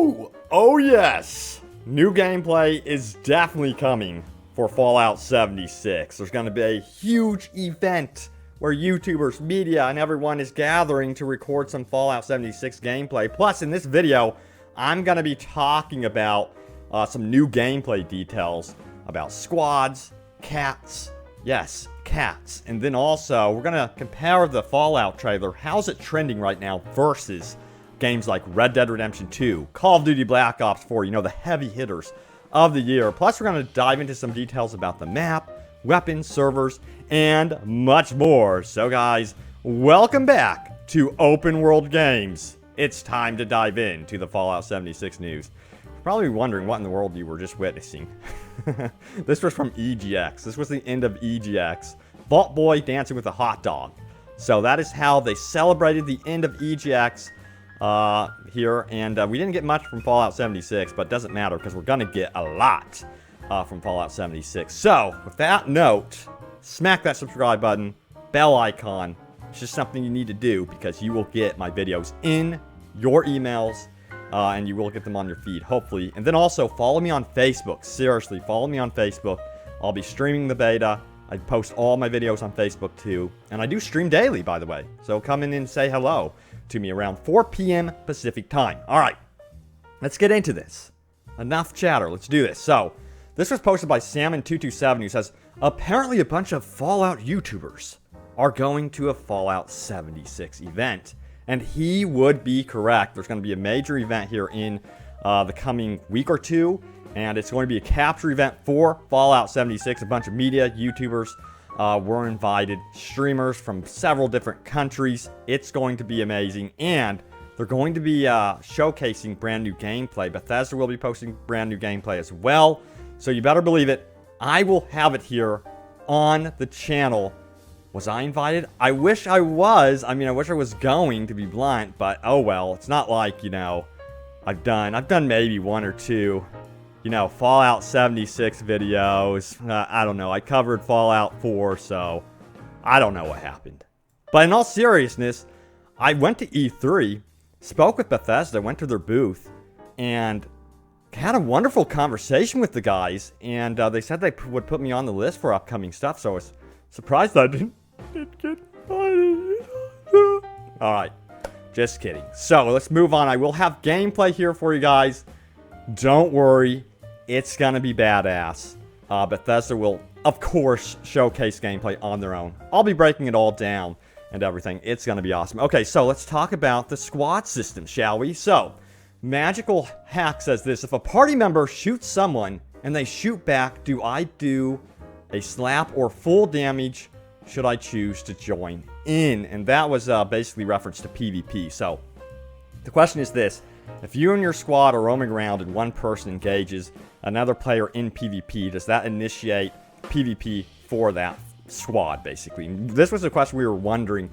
Woo! Oh yes! New gameplay is definitely coming for Fallout 76. There's going to be a huge event where YouTubers, media, and everyone is gathering to record some Fallout 76 gameplay. Plus, in this video, I'm going to be talking about some new gameplay details about squads, cats, yes, cats. And then also, we're going to compare the Fallout trailer, how's it trending right now, versus games like Red Dead Redemption 2, Call of Duty Black Ops 4, you know, the heavy hitters of the year. Plus, we're going to dive into some details about the map, weapons, servers, and much more. So guys, welcome back to Open World Games. It's time to dive into the Fallout 76 news. You're probably wondering what in the world you were just witnessing. This was from EGX. This was the end of EGX. Vault Boy dancing with a hot dog. So that is how they celebrated the end of EGX here. And we didn't get much from Fallout 76, but it doesn't matter because we're going to get a lot from Fallout 76. So, with that note, smack that subscribe button, bell icon. It's just something you need to do because you will get my videos in your emails and you will get them on your feed, hopefully. And then also, follow me on Facebook. Seriously, follow me on Facebook. I'll be streaming the beta. I post all my videos on Facebook too. And I do stream daily, by the way. So come in and say hello to me around 4 p.m. Pacific time. All right, let's get into this. Enough chatter. Let's do this. So, this was posted by Salmon227, who says, apparently a bunch of Fallout YouTubers are going to a Fallout 76 event. And he would be correct. There's going to be a major event here in the coming week or two. And it's going to be a capture event for Fallout 76. A bunch of media, YouTubers were invited. Streamers from several different countries. It's going to be amazing. And they're going to be showcasing brand new gameplay. Bethesda will be posting brand new gameplay as well. So you better believe it. I will have it here on the channel. Was I invited? I wish I was. I mean, I wish I was going, to be blunt, but oh well. It's not like, you know, I've done maybe one or two, you know, Fallout 76 videos. I don't know. I covered Fallout 4, so I don't know what happened. But in all seriousness, I went to E3, spoke with Bethesda, went to their booth, and had a wonderful conversation with the guys, and they said they would put me on the list for upcoming stuff, so I was surprised I didn't get invited. Alright, just kidding. So, let's move on. I will have gameplay here for you guys. Don't worry, it's gonna be badass. Bethesda will, of course, showcase gameplay on their own. I'll be breaking it all down and everything. It's gonna be awesome. Okay, so let's talk about the squad system, shall we? So, Magical Hack says this: if a party member shoots someone and they shoot back, do I do a slap or full damage? Should I choose to join in? And that was basically reference to PvP. So the question is this: if you and your squad are roaming around and one person engages another player in PvP, does that initiate PvP for that squad, basically? And this was a question we were wondering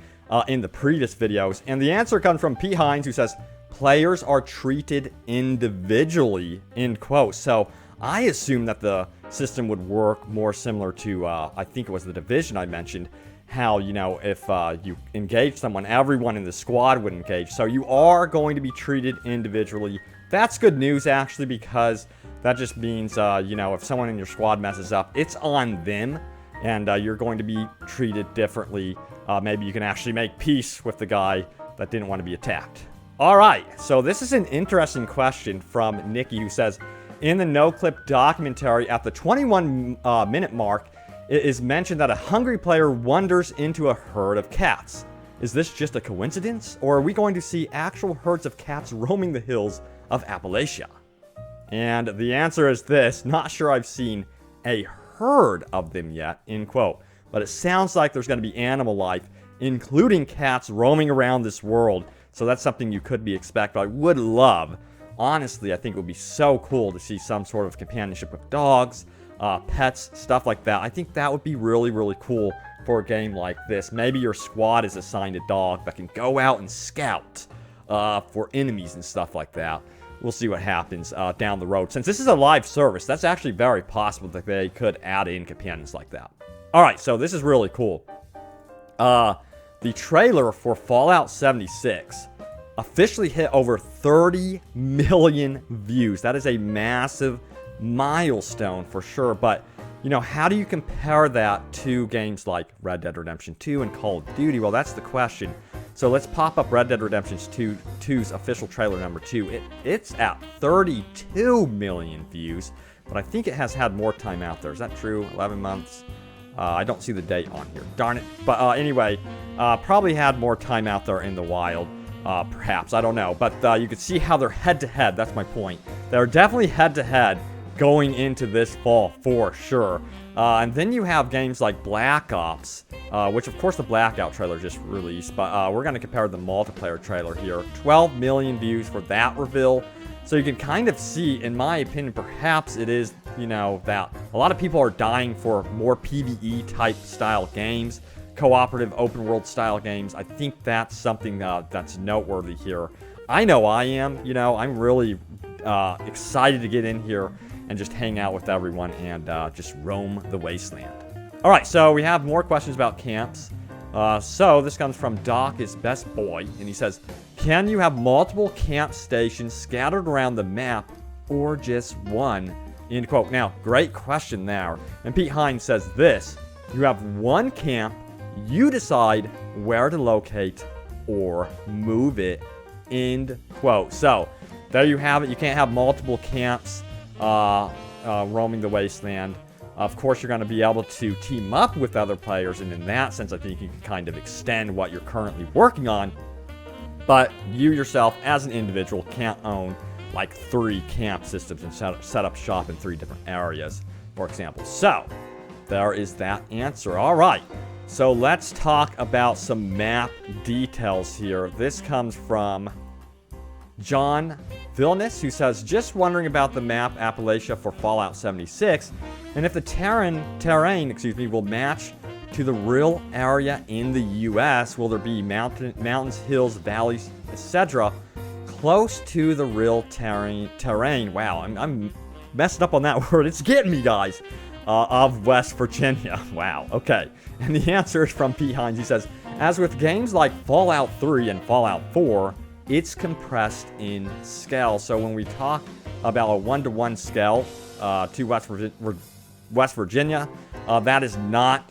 in the previous videos. And the answer comes from P. Hines, who says, players are treated individually, end quote. So I assume that the system would work more similar to, I think it was the Division I mentioned, how, you know, if you engage someone, everyone in the squad would engage. So you are going to be treated individually. That's good news, actually, because that just means, you know, if someone in your squad messes up, it's on them, and you're going to be treated differently. Maybe you can actually make peace with the guy that didn't want to be attacked. Alright, so this is an interesting question from Nikki, who says, in the no-clip documentary at the 21-minute mark, it is mentioned that a hungry player wanders into a herd of cats. Is this just a coincidence, or are we going to see actual herds of cats roaming the hills of Appalachia? And the answer is this: not sure I've seen a herd of them yet, end quote. But it sounds like there's going to be animal life, including cats roaming around this world. So that's something you could be expecting. I would love, honestly, I think it would be so cool to see some sort of companionship with dogs, pets, stuff like that. I think that would be really, really cool for a game like this. Maybe your squad is assigned a dog that can go out and scout for enemies and stuff like that. We'll see what happens down the road. Since this is a live service, that's actually very possible that they could add in companions like that. Alright, so this is really cool. The trailer for Fallout 76 officially hit over 30 million views. That is a massive milestone for sure. But, you know, how do you compare that to games like Red Dead Redemption 2 and Call of Duty? Well, that's the question. So let's pop up Red Dead Redemption 2's official trailer number 2. It's at 32 million views, but I think it has had more time out there. Is that true? 11 months? I don't see the date on here. Darn it. But anyway, probably had more time out there in the wild. Perhaps. I don't know. But you can see how they're head-to-head. That's my point. They're definitely head-to-head going into this fall for sure. And then you have games like Black Ops, which of course the Blackout trailer just released, but we're going to compare the multiplayer trailer here. 12 million views for that reveal. So you can kind of see, in my opinion, perhaps it is, you know, that a lot of people are dying for more PvE type style games, cooperative open world style games. I think that's something that's noteworthy here. I know I am, you know, I'm really excited to get in here and just hang out with everyone and just roam the wasteland. All right, so we have more questions about camps. So this comes from Doc is Best Boy, and he says, can you have multiple camp stations scattered around the map or just one? End quote. Now, great question there. And Pete Hines says this, you have one camp, you decide where to locate or move it. End quote. So there you have it. You can't have multiple camps roaming the wasteland. Of course, you're going to be able to team up with other players, and in that sense, I think you can kind of extend what you're currently working on. But you yourself, as an individual, can't own like 3 camp systems and set up shop in 3 different areas, for example. So there is that answer. All right. So let's talk about some map details here. This comes from John Vilnius, who says, just wondering about the map Appalachia for Fallout 76, and if the terrain, will match to the real area in the U.S. Will there be mountains, hills, valleys, etc., close to the real terrain? Wow, I'm messing up on that word. It's getting me, guys. Of West Virginia. Wow, okay. And the answer is from Pete Hines. He says, as with games like Fallout 3 and Fallout 4, it's compressed in scale. So when we talk about a 1-to-1 scale to West Virginia, that is not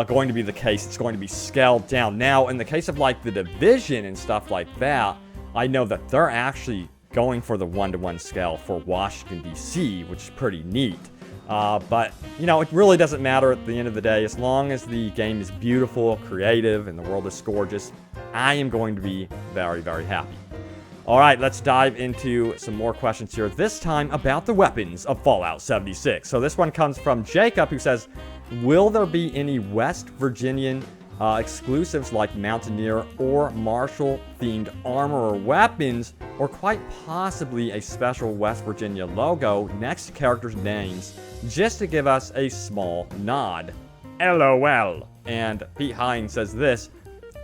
going to be the case. It's going to be scaled down. Now, in the case of like the Division and stuff like that, I know that they're actually going for the 1-to-1 scale for Washington, D.C., which is pretty neat. But, you know, it really doesn't matter at the end of the day. As long as the game is beautiful, creative, and the world is gorgeous, I am going to be very, very happy. All right, let's dive into some more questions here, this time about the weapons of Fallout 76. So this one comes from Jacob, who says, will there be any West Virginian exclusives like Mountaineer or Marshall-themed armor or weapons, or quite possibly a special West Virginia logo next to characters' names, just to give us a small nod? LOL. And Pete Hines says this,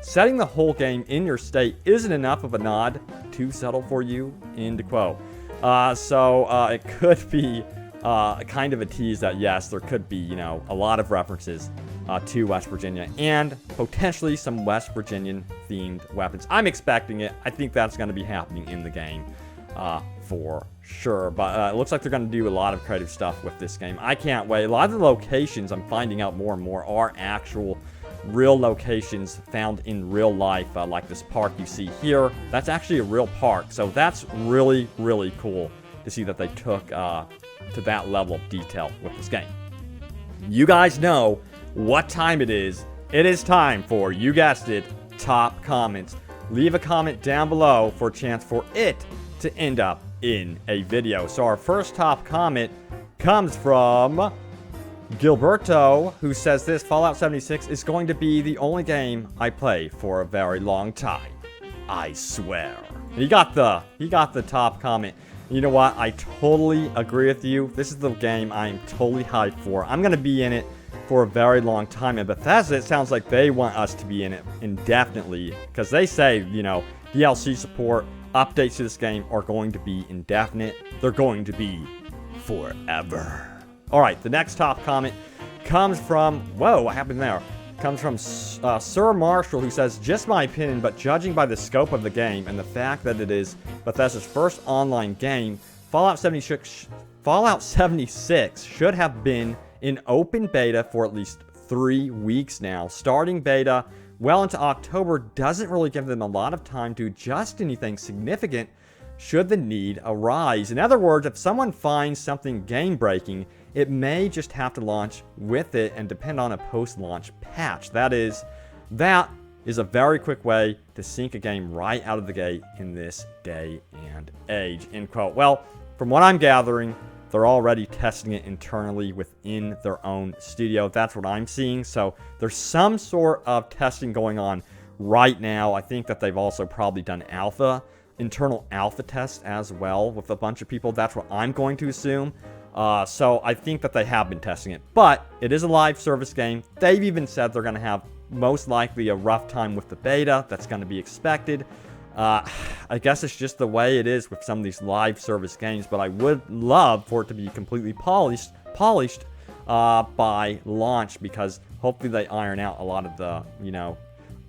setting the whole game in your state isn't enough of a nod. Too subtle for you? End quote. So it could be kind of a tease that yes, there could be, you know, a lot of references to West Virginia and potentially some West Virginian themed weapons. I'm expecting it. I think that's going to be happening in the game for sure. But it looks like they're going to do a lot of creative stuff with this game. I can't wait. A lot of the locations I'm finding out more and more are actual real locations found in real life, like this park you see here. That's actually a real park. So that's really, really cool to see that they took to that level of detail with this game. You guys know what time it is. It is time for, you guessed it, top comments. Leave a comment down below for a chance for it to end up in a video. So our first top comment comes from Gilberto, who says this, Fallout 76 is going to be the only game I play for a very long time. I swear. He got the top comment. You know what? I totally agree with you. This is the game I am totally hyped for. I'm going to be in it for a very long time. And Bethesda, it sounds like they want us to be in it indefinitely, because they say, you know, DLC support, updates to this game are going to be indefinite. They're going to be forever. All right, the next top comment comes from, whoa, what happened there? comes from Sir Marshall, who says, just my opinion, but judging by the scope of the game and the fact that it is Bethesda's first online game, Fallout 76 should have been in open beta for at least 3 weeks now. Starting beta well into October doesn't really give them a lot of time to adjust anything significant should the need arise. In other words, if someone finds something game-breaking, it may just have to launch with it and depend on a post-launch patch. That is a very quick way to sink a game right out of the gate in this day and age, end quote. Well, from what I'm gathering, they're already testing it internally within their own studio. That's what I'm seeing. So there's some sort of testing going on right now. I think that they've also probably done internal alpha tests as well with a bunch of people. That's what I'm going to assume. So I think that they have been testing it. But it is a live service game. They've even said they're going to have most likely a rough time with the beta. That's going to be expected. I guess it's just the way it is with some of these live service games, but I would love for it to be completely polished by launch, because hopefully they iron out a lot of the,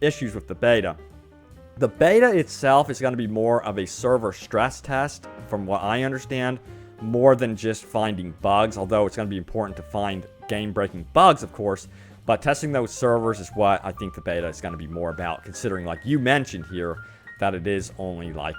issues with the beta. The beta itself is going to be more of a server stress test, from what I understand, more than just finding bugs, although it's going to be important to find game-breaking bugs, of course. But testing those servers is what I think the beta is going to be more about, considering, like you mentioned here, that it is only like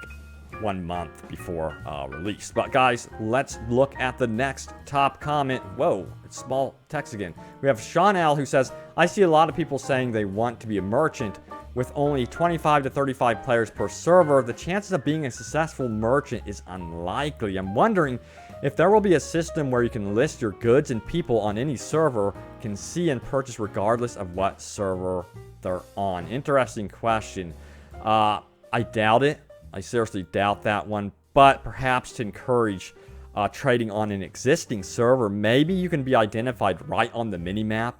1 month before release. But guys, let's look at the next top comment. Whoa, it's small text again. We have Sean L, who says, I see a lot of people saying they want to be a merchant. With only 25 to 35 players per server, the chances of being a successful merchant is unlikely. I'm wondering if there will be a system where you can list your goods and people on any server can see and purchase regardless of what server they're on. Interesting question. I doubt it. I seriously doubt that one. But perhaps to encourage trading on an existing server, maybe you can be identified right on the minimap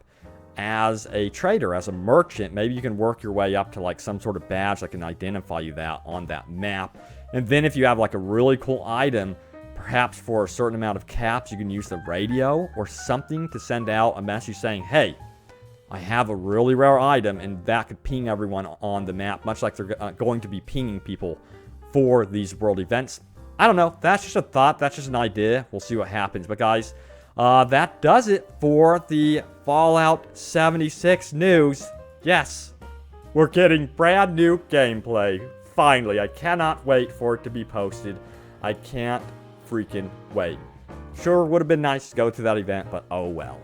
as a trader, as a merchant. Maybe you can work your way up to like some sort of badge that can identify you on that map. And then if you have like a really cool item, perhaps for a certain amount of caps, you can use the radio or something to send out a message saying, hey, I have a really rare item, and that could ping everyone on the map, much like they're going to be pinging people for these world events. I don't know. That's just a thought. That's just an idea. We'll see what happens. But guys, that does it for the Fallout 76 news. Yes, we're getting brand new gameplay. Finally, I cannot wait for it to be posted. I can't freaking wait. Sure, would have been nice to go to that event, but oh well.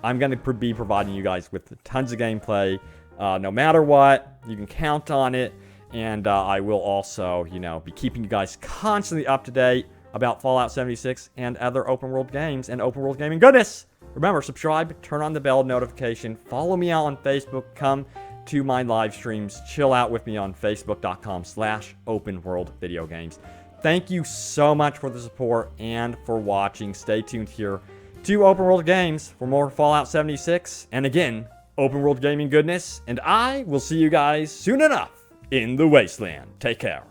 I'm going to be providing you guys with tons of gameplay. No matter what, you can count on it. And I will also, be keeping you guys constantly up to date about Fallout 76 and other open world games and open world gaming goodness. Remember, subscribe, turn on the bell notification, follow me out on Facebook, come to my live streams, chill out with me on facebook.com/openworldvideogames. Thank you so much for the support and for watching. Stay tuned here to Open World Games for more Fallout 76. And again, open world gaming goodness. And I will see you guys soon enough in the wasteland. Take care.